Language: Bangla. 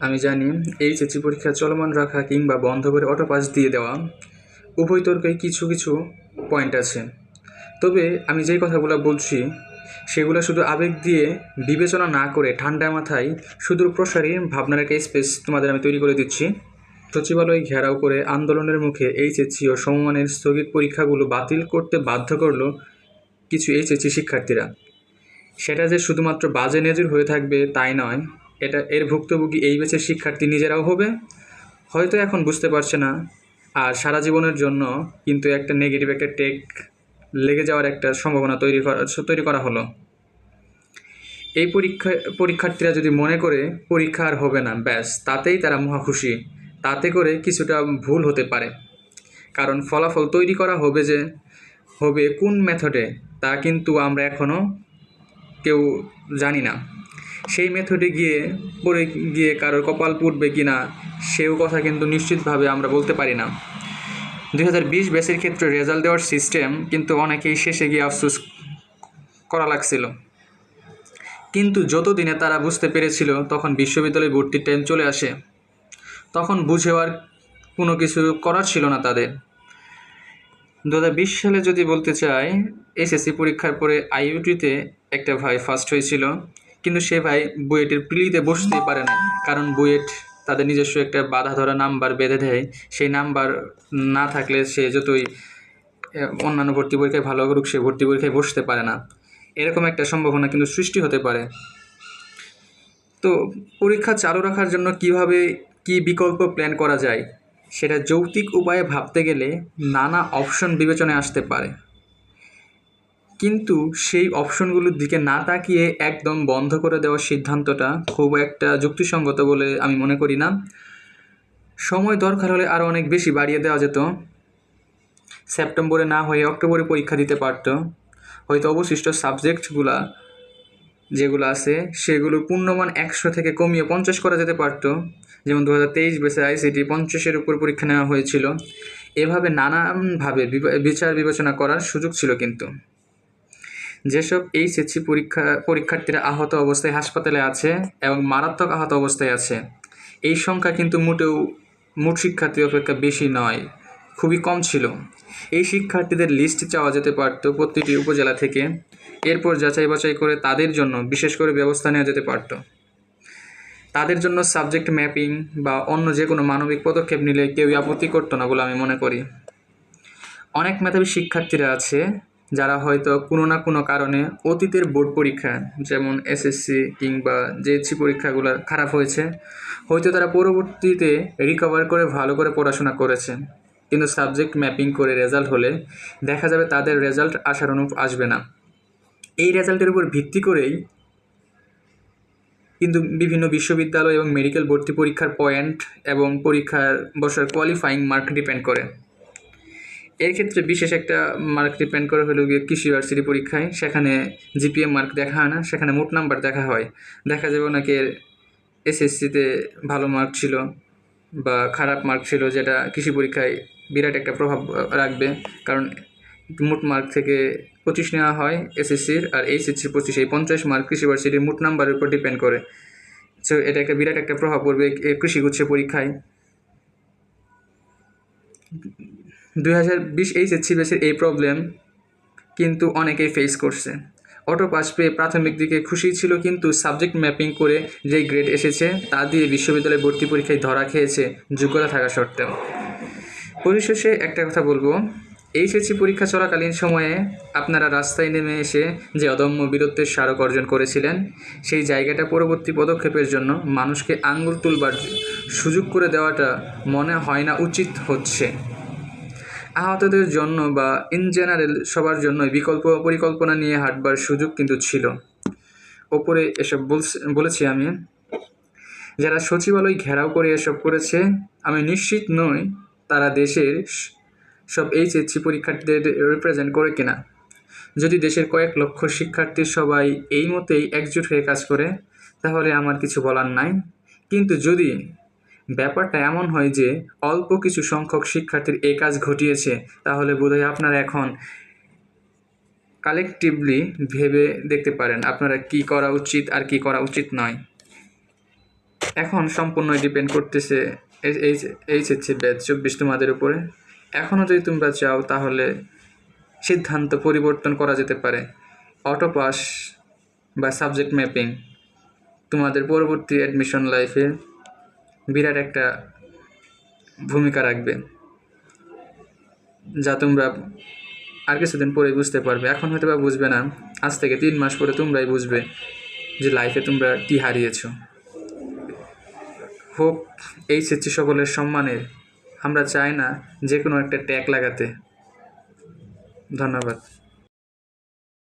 আমি জানি এইচএসসি পরীক্ষা চলমান রাখা কিংবা বন্ধ করে অটো পাস দিয়ে দেওয়া উভয় তর্কেই কিছু কিছু পয়েন্ট আছে। তবে আমি যেই কথাগুলো বলছি সেগুলো শুধু আবেগ দিয়ে বিবেচনা না করে ঠান্ডা মাথায় সুদূর প্রসারী ভাবনার একটা স্পেস তোমাদের আমি তৈরি করে দিচ্ছি। সচিবালয় ঘেরাও করে আন্দোলনের মুখে এইচএসসি ও সমমানের স্থগিত পরীক্ষাগুলো বাতিল করতে বাধ্য করলো কিছু এইচএসসি শিক্ষার্থীরা। সেটা যে শুধুমাত্র বাজে নজির হয়ে থাকবে তাই নয়, এর ভুক্তভোগী এই ব্যাচের শিক্ষার্থী নিজেরাও হবে। হয়তো এখন বুঝতে পারছে না, আর সারা জীবনের জন্য কিন্তু একটা নেগেটিভ একটা টেক লেগে যাওয়ার একটা সম্ভাবনা তৈরি করা হলো। এই পরীক্ষার্থীরা যদি মনে করে পরীক্ষা আর হবে না, ব্যাস তাতেই তারা মহা খুশি। তাতে করে কিছুটা ভুল হতে পারে, কারণ ফলাফল তৈরি করা হবে কোন মেথডে তা কিন্তু আমরা এখনও কেউ জানি না। সেই মেথডে গিয়ে কারোর কপাল পুড়বে কি না সেও কথা কিন্তু নিশ্চিতভাবে আমরা বলতে পারি না। 2020 ব্যাচের ক্ষেত্রে রেজাল্ট দেওয়ার সিস্টেম কিন্তু অনেকেই শেষে গিয়ে আফসোস করা লাগছিল, কিন্তু যত দিনে তারা বুঝতে পেরেছিল তখন বিশ্ববিদ্যালয়ে ভর্তির টাইম চলে আসে। তখন বুঝেও আর কোনো কিছু করার ছিল না তাদের। 2020 সালে যদি বলতে চাই, এসএসসি পরীক্ষার পরে আইইউটিতে একটা ভাই ফার্স্ট হয়েছিল, কিন্তু সে ভাই বুয়েটের প্রিলিতে বসতেই পারে না, কারণ বুয়েট তাদের নিজস্ব একটা বাধা ধরা নাম্বার বেঁধে দেয়। সেই নাম্বার না থাকলে সে যতই অন্যান্য ভর্তি পরীক্ষায় ভালো করুক, সে ভর্তি পরীক্ষায় বসতে পারে না। এরকম একটা সম্ভাবনা কিন্তু সৃষ্টি হতে পারে। তো পরীক্ষা চালু রাখার জন্য কি বিকল্প প্ল্যান করা যায়, সেটা যৌক্তিক উপায়ে ভাবতে গেলে নানা অপশন বিবেচনায় আসতে পারে, কিন্তু সেই অপশনগুলোর দিকে না তাকিয়ে একদম বন্ধ করে দেওয়ার সিদ্ধান্তটা খুব একটা যুক্তিসঙ্গত বলে আমি মনে করি না। সময় দরকার হলে আরও অনেক বেশি বাড়িয়ে দেওয়া যেত। সেপ্টেম্বরে না হয়ে অক্টোবরে পরীক্ষা দিতে পারত। হয়তো অবশিষ্ট সাবজেক্টগুলো যেগুলো আছে সেগুলো পূর্ণমান 100 থেকে কমিয়ে 50 করা যেতে পারত। যেমন 2023 ব্যাচে আইসিটি 50-এর উপর পরীক্ষা নেওয়া হয়েছিল। এভাবে নানানভাবে বিচার বিবেচনা করার সুযোগ ছিল। কিন্তু যেসব এইচএসসি পরীক্ষার্থীরা আহত অবস্থায় হাসপাতালে আছে এবং মারাত্মক আহত অবস্থায় আছে, এই সংখ্যা কিন্তু মোট শিক্ষার্থী অপেক্ষা বেশি নয়, খুবই কম ছিল। এই শিক্ষার্থীদের লিস্ট চাওয়া যেতে পারত প্রতিটি উপজেলা থেকে। এরপর যাচাই বাছাই করে তাদের জন্য বিশেষ করে ব্যবস্থা নেওয়া যেতে পারত। তাদের জন্য সাবজেক্ট ম্যাপিং বা অন্য যে কোনো মানবিক পদক্ষেপ নিলে কেউই আপত্তি করতো না বলে আমি মনে করি। অনেক মেধাবী শিক্ষার্থীরা আছে যারা হয়তো কোনো না কোনো কারণে অতীতের বোর্ড পরীক্ষা, যেমন এসএসসি কিংবা জেএসসি পরীক্ষাগুলো খারাপ হয়েছে, হয়তো তারা পরবর্তীতে রিকভার করে ভালো করে পড়াশোনা করেছে, কিন্তু সাবজেক্ট ম্যাপিং করে রেজাল্ট হলে দেখা যাবে তাদের রেজাল্ট আশার অনুরূপ আসবে না। এই রেজাল্টের উপর ভিত্তি করেই কিন্তু বিভিন্ন বিশ্ববিদ্যালয় এবং মেডিকেল ভর্তি পরীক্ষার পয়েন্ট এবং পরীক্ষার বসার কোয়ালিফাইং মার্ক ডিপেন্ড করে। এর ক্ষেত্রে বিশেষ একটা মার্ক ডিপেন্ড করে হলো গিয়ে কৃষি ইউনিভার্সিটি পরীক্ষায়, সেখানে জিপিএম মার্ক দেখা হয় না, সেখানে মোট নাম্বার দেখা হয়। দেখা যাবে নাকি এসএসসিতে ভালো মার্ক ছিল বা খারাপ মার্ক ছিল, যেটা কৃষি পরীক্ষায় বিরাট একটা প্রভাব রাখবে, কারণ মোট মার্ক থেকে 25 নেওয়া হয় এসএসসির, আর এইচএসসি 25। এই 50 মার্ক কৃষি ইউনিভার্সিটির মোট নাম্বারের উপর ডিপেন্ড করে। সো এটা একটা বিরাট একটা প্রভাব পড়বে কৃষিগুচ্ছের পরীক্ষায়। 2020 এইচএসসি ব্যাচের এই প্রবলেম কিন্তু অনেকেই ফেস করছে। অটো পাস পেয়ে প্রাথমিক দিকে খুশি ছিল, কিন্তু সাবজেক্ট ম্যাপিং করে যেই গ্রেড এসেছে তা দিয়ে বিশ্ববিদ্যালয়ে ভর্তি পরীক্ষায় ধরা খেয়েছে যোগ্যতা থাকা সত্ত্বেও। পরিশেষে একটা কথা বলবো, এইচএসসি পরীক্ষা চলাকালীন সময়ে আপনারা রাস্তায় নেমে এসে যে অদম্য বীরত্বের স্মারক অর্জন করেছিলেন, সেই জায়গাটা পরবর্তী পদক্ষেপের জন্য মানুষকে আঙ্গুল তুলবার সুযোগ করে দেওয়াটা মনে হয় না উচিত হচ্ছে। আহতদের জন্য বা ইন জেনারেল সবার জন্যই বিকল্প পরিকল্পনা নিয়ে হাঁটবার সুযোগ কিন্তু ছিল। ওপরে এসব বলেছি আমি। যারা সচিবালয় ঘেরাও করে এসব করেছে, আমি নিশ্চিত নই তারা দেশের সব এইচএসসি পরীক্ষার্থীদের রিপ্রেজেন্ট করে কিনা। যদি দেশের কয়েক লক্ষ শিক্ষার্থীর সবাই এই মতেই একজোট হয়ে কাজ করে, তাহলে আমার কিছু বলার নাই। কিন্তু যদি ব্যাপারটা এমন হয় যে অল্প কিছু সংখ্যক শিক্ষার্থীর এই কাজ ঘটিয়েছে, তাহলে বোধহয় আপনারা এখন কালেকটিভলি ভেবে দেখতে পারেন আপনারা কি করা উচিত আর কি করা উচিত নয়। এখন সম্পূর্ণই ডিপেন্ড করতেছে এইচএসসি ব্যাচ 24 তোমাদের উপরে। এখনও যদি তোমরা চাও তাহলে সিদ্ধান্ত পরিবর্তন করা যেতে পারে। অটো পাস বা সাবজেক্ট ম্যাপিং তোমাদের পরবর্তী অ্যাডমিশন লাইফে বিরাট একটা ভূমিকা রাখবে, যা তোমরা আর কিছুদিন পরে বুঝতে পারবে। এখন হয়তো বা বুঝবে না, আজ থেকে 3 মাস পরে তোমরাই বুঝবে যে লাইফে তোমরা কী হারিয়েছ। হোক এইচএসসি সকলের সম্মানের। আমরা চাই না যে কোনো একটা ট্যাগ লাগাতে। ধন্যবাদ।